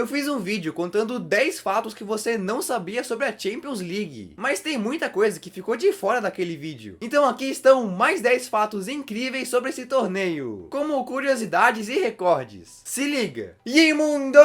Eu fiz um vídeo contando 10 fatos que você não sabia sobre a Champions League, mas tem muita coisa que ficou de fora daquele vídeo. Então aqui estão mais 10 fatos incríveis sobre esse torneio, como curiosidades e recordes. Se liga! E aí, mundo!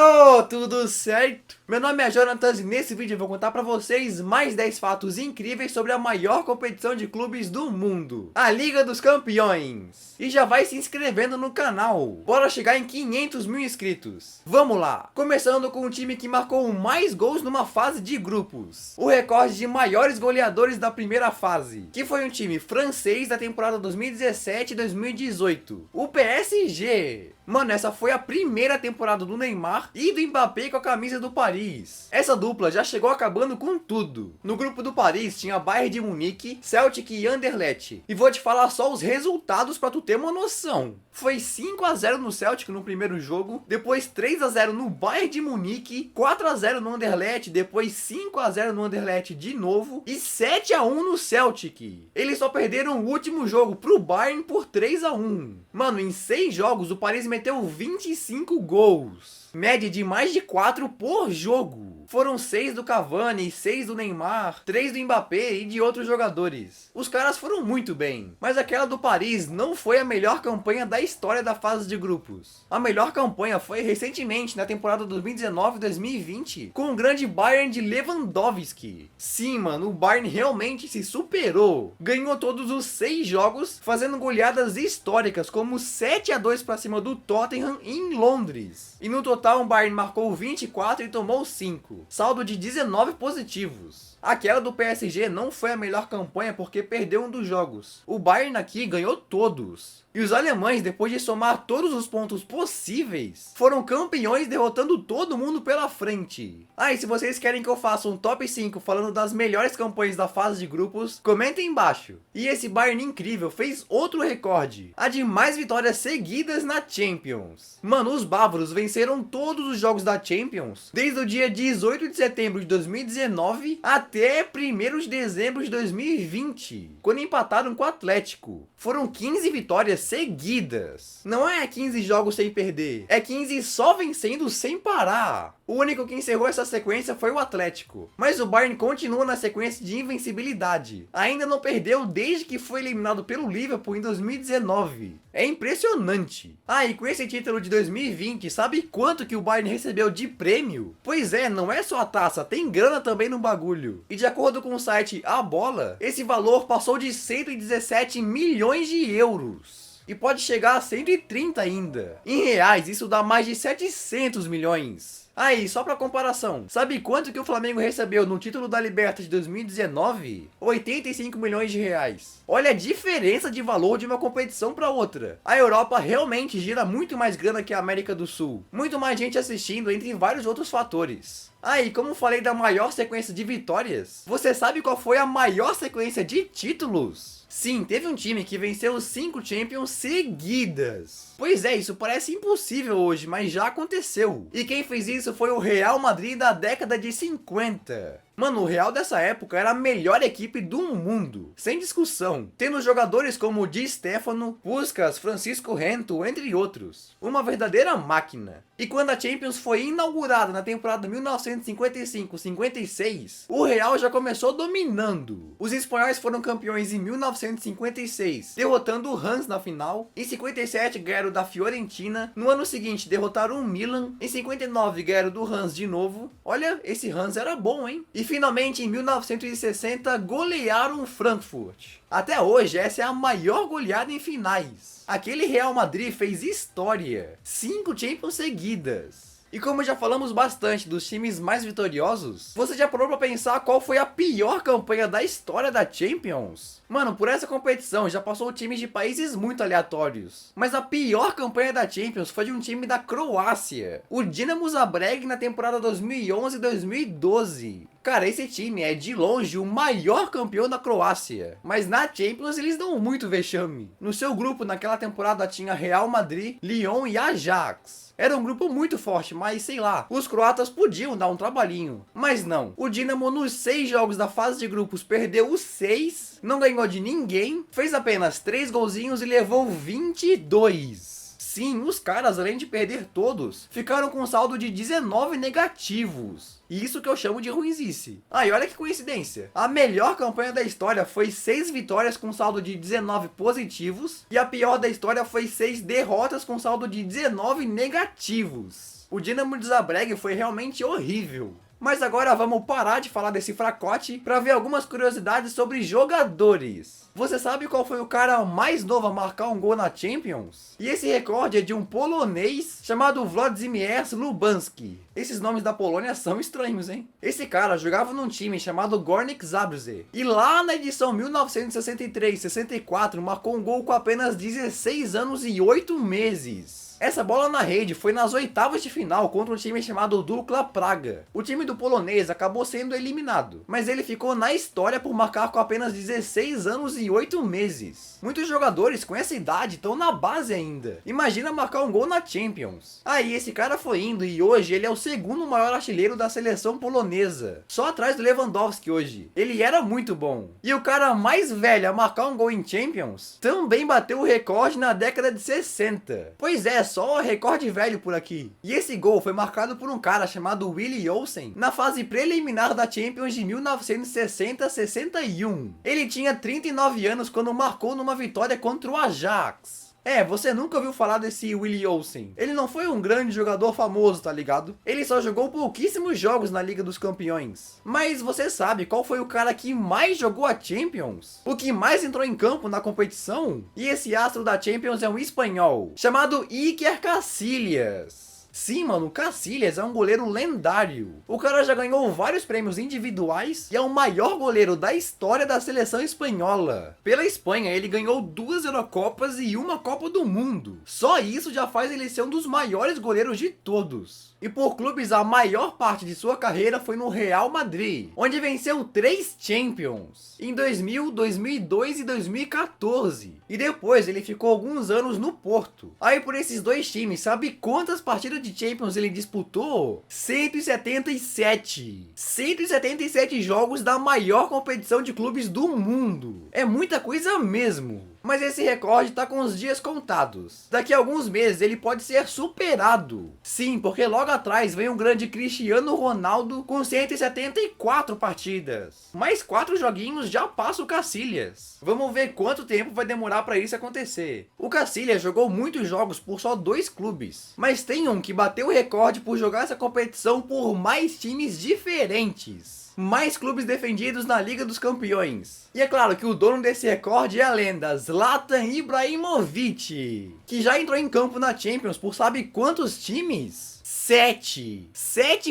Tudo certo? Meu nome é Jonatas e nesse vídeo eu vou contar pra vocês mais 10 fatos incríveis sobre a maior competição de clubes do mundo, a Liga dos Campeões. E já vai se inscrevendo no canal, bora chegar em 500 mil inscritos. Vamos lá! Começando com o time que marcou mais gols numa fase de grupos, o recorde de maiores goleadores da primeira fase, que foi um time francês da temporada 2017-2018, o PSG. Mano, essa foi a primeira temporada do Neymar e do Mbappé com a camisa do Paris. Essa dupla já chegou acabando com tudo. No grupo do Paris tinha Bayern de Munique, Celtic e Anderlecht. E vou te falar só os resultados pra tu ter uma noção. Foi 5-0 no Celtic no primeiro jogo, depois 3-0 no Bayern de Munique, 4-0 no Anderlecht, depois 5-0 no Anderlecht de novo e 7-1 no Celtic. Eles só perderam o último jogo pro Bayern por 3-1. Mano, em 6 jogos o Paris meteu 25 gols, média de mais de 4 por jogo. Foram 6 do Cavani, 6 do Neymar, 3 do Mbappé e de outros jogadores. Os caras foram muito bem, mas aquela do Paris não foi a melhor campanha da história da fase de grupos. A melhor campanha foi recentemente, na temporada 2019-2020, com o grande Bayern de Lewandowski. Sim, mano, o Bayern realmente se superou. Ganhou todos os 6 jogos, fazendo goleadas históricas, como 7-2 para cima do Tottenham em Londres. E no total o Bayern marcou 24 e tomou 5. Saldo de 19 positivos. Aquela do PSG não foi a melhor campanha porque perdeu um dos jogos. O Bayern aqui ganhou todos. E os alemães, depois de somar todos os pontos possíveis, foram campeões derrotando todo mundo pela frente. Ah, e se vocês querem que eu faça um top 5 falando das melhores campanhas da fase de grupos, comentem embaixo. E esse Bayern incrível fez outro recorde, a de mais vitórias seguidas na Champions. Mano, os bávaros venceram todos os jogos da Champions, desde o dia 18 de setembro de 2019 até 1º de dezembro de 2020, quando empataram com o Atlético. Foram 15 vitórias seguidas. Não é 15 jogos sem perder, é 15 só vencendo sem parar. O único que encerrou essa sequência foi o Atlético. Mas o Bayern continua na sequência de invencibilidade. Ainda não perdeu desde que foi eliminado pelo Liverpool em 2019. É impressionante. Ah, e com esse título de 2020, sabe quanto que o Bayern recebeu de prêmio? Pois é, não é só a taça, tem grana também no bagulho. E de acordo com o site A Bola, esse valor passou de 117 milhões de euros. E pode chegar a 130 ainda. Em reais, isso dá mais de 700 milhões. Aí, só pra comparação, sabe quanto que o Flamengo recebeu no título da Libertadores de 2019? 85 milhões de reais. Olha a diferença de valor de uma competição pra outra. A Europa realmente gira muito mais grana que a América do Sul. Muito mais gente assistindo, entre vários outros fatores. Aí, como falei da maior sequência de vitórias, você sabe qual foi a maior sequência de títulos? Sim, teve um time que venceu 5 Champions seguidas. Pois é, isso parece impossível hoje, mas já aconteceu. E quem fez isso foi o Real Madrid da década de 50. Mano, o Real dessa época era a melhor equipe do mundo, sem discussão, tendo jogadores como Di Stéfano, Puskás, Francisco Rento, entre outros. Uma verdadeira máquina. E quando a Champions foi inaugurada na temporada 1955-56, o Real já começou dominando. Os espanhóis foram campeões em 1956, derrotando o Hans na final. Em 57 ganharam da Fiorentina. No ano seguinte derrotaram o Milan. Em 59 ganharam do Hans de novo. Olha, esse Hans era bom, hein? E finalmente em 1960 golearam o Frankfurt. Até hoje essa é a maior goleada em finais. Aquele Real Madrid fez história. 5 Champions seguidas. E como já falamos bastante dos times mais vitoriosos, você já parou pra pensar qual foi a pior campanha da história da Champions? Mano, por essa competição já passou times de países muito aleatórios. Mas a pior campanha da Champions foi de um time da Croácia, o Dinamo Zagreb, na temporada 2011-2012. Cara, esse time é de longe o maior campeão da Croácia. Mas na Champions eles dão muito vexame. No seu grupo naquela temporada tinha Real Madrid, Lyon e Ajax. Era um grupo muito forte, mas sei lá, os croatas podiam dar um trabalhinho. Mas não, o Dinamo nos 6 jogos da fase de grupos perdeu os 6, não ganhou de ninguém, fez apenas 3 golzinhos e levou 22. Sim, os caras, além de perder todos, ficaram com um saldo de 19 negativos. E isso que eu chamo de ruinzice. E olha que coincidência. A melhor campanha da história foi 6 vitórias com saldo de 19 positivos. E a pior da história foi 6 derrotas com saldo de 19 negativos. O Dinamo de Zabreg foi realmente horrível. Mas agora vamos parar de falar desse fracote para ver algumas curiosidades sobre jogadores. Você sabe qual foi o cara mais novo a marcar um gol na Champions? E esse recorde é de um polonês chamado Włodzimierz Lubanski. Esses nomes da Polônia são estranhos, hein? Esse cara jogava num time chamado Górnik Zabrze. E lá na edição 1963-64 marcou um gol com apenas 16 anos e 8 meses. Essa bola na rede foi nas oitavas de final contra um time chamado Dukla Praga. O time do polonês acabou sendo eliminado, mas ele ficou na história por marcar com apenas 16 anos e 8 meses. Muitos jogadores com essa idade estão na base ainda. Imagina marcar um gol na Champions. Aí esse cara foi indo e hoje ele é o segundo maior artilheiro da seleção polonesa. Só atrás do Lewandowski hoje. Ele era muito bom. E o cara mais velho a marcar um gol em Champions também bateu o recorde na década de 60. Pois é, só recorde velho por aqui. E esse gol foi marcado por um cara chamado Willi Olsen na fase preliminar da Champions de 1960-61. Ele tinha 39 anos quando marcou numa vitória contra o Ajax. Você nunca ouviu falar desse Willi Olsen. Ele não foi um grande jogador famoso, tá ligado? Ele só jogou pouquíssimos jogos na Liga dos Campeões. Mas você sabe qual foi o cara que mais jogou a Champions? O que mais entrou em campo na competição? E esse astro da Champions é um espanhol, chamado Iker Casillas. Sim, mano, o Casillas é um goleiro lendário. O cara já ganhou vários prêmios individuais e é o maior goleiro da história da seleção espanhola. Pela Espanha, ele ganhou 2 Eurocopas e 1 Copa do Mundo. Só isso já faz ele ser um dos maiores goleiros de todos. E por clubes, a maior parte de sua carreira foi no Real Madrid, onde venceu 3 Champions, em 2000, 2002 e 2014. E depois ele ficou alguns anos no Porto. Aí por esses 2 times, sabe quantas partidas de Champions ele disputou? 177. 177 jogos da maior competição de clubes do mundo. É muita coisa mesmo. Mas esse recorde tá com os dias contados. Daqui a alguns meses ele pode ser superado. Sim, porque logo atrás vem o grande Cristiano Ronaldo com 174 partidas. Mais 4 joguinhos já passa o Casillas. Vamos ver quanto tempo vai demorar para isso acontecer. O Casillas jogou muitos jogos por só 2 clubes. Mas tem um que bateu o recorde por jogar essa competição por mais times diferentes. Mais clubes defendidos na Liga dos Campeões. E é claro que o dono desse recorde é a lenda Zlatan Ibrahimovic, que já entrou em campo na Champions por sabe quantos times? 7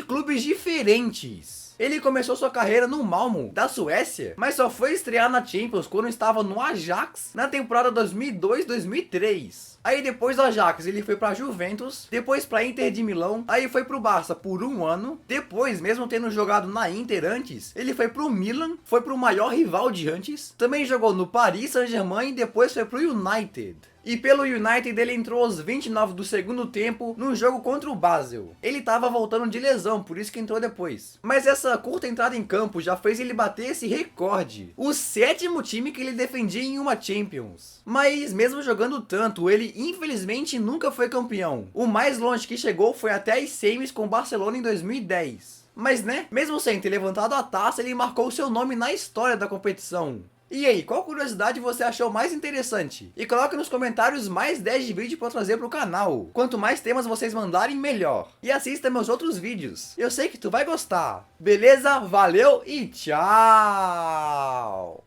clubes diferentes. Ele começou sua carreira no Malmö, da Suécia, mas só foi estrear na Champions quando estava no Ajax na temporada 2002-2003. Aí depois do Ajax ele foi para Juventus, depois para Inter de Milão, aí foi pro Barça por 1 ano, depois mesmo tendo jogado na Inter antes, ele foi pro Milan, foi pro maior rival de antes, também jogou no Paris Saint-Germain e depois foi pro United. E pelo United ele entrou aos 29 do segundo tempo num jogo contra o Basel. Ele tava voltando de lesão, por isso que entrou depois. Mas essa curta entrada em campo já fez ele bater esse recorde. O 7º time que ele defendia em uma Champions. Mas mesmo jogando tanto, ele infelizmente nunca foi campeão. O mais longe que chegou foi até as semis com o Barcelona em 2010. Mas né, mesmo sem ter levantado a taça, ele marcou seu nome na história da competição. E aí, qual curiosidade você achou mais interessante? E coloque nos comentários mais 10 de vídeo para eu trazer pro canal. Quanto mais temas vocês mandarem, melhor. E assista meus outros vídeos. Eu sei que tu vai gostar. Beleza? Valeu e tchau!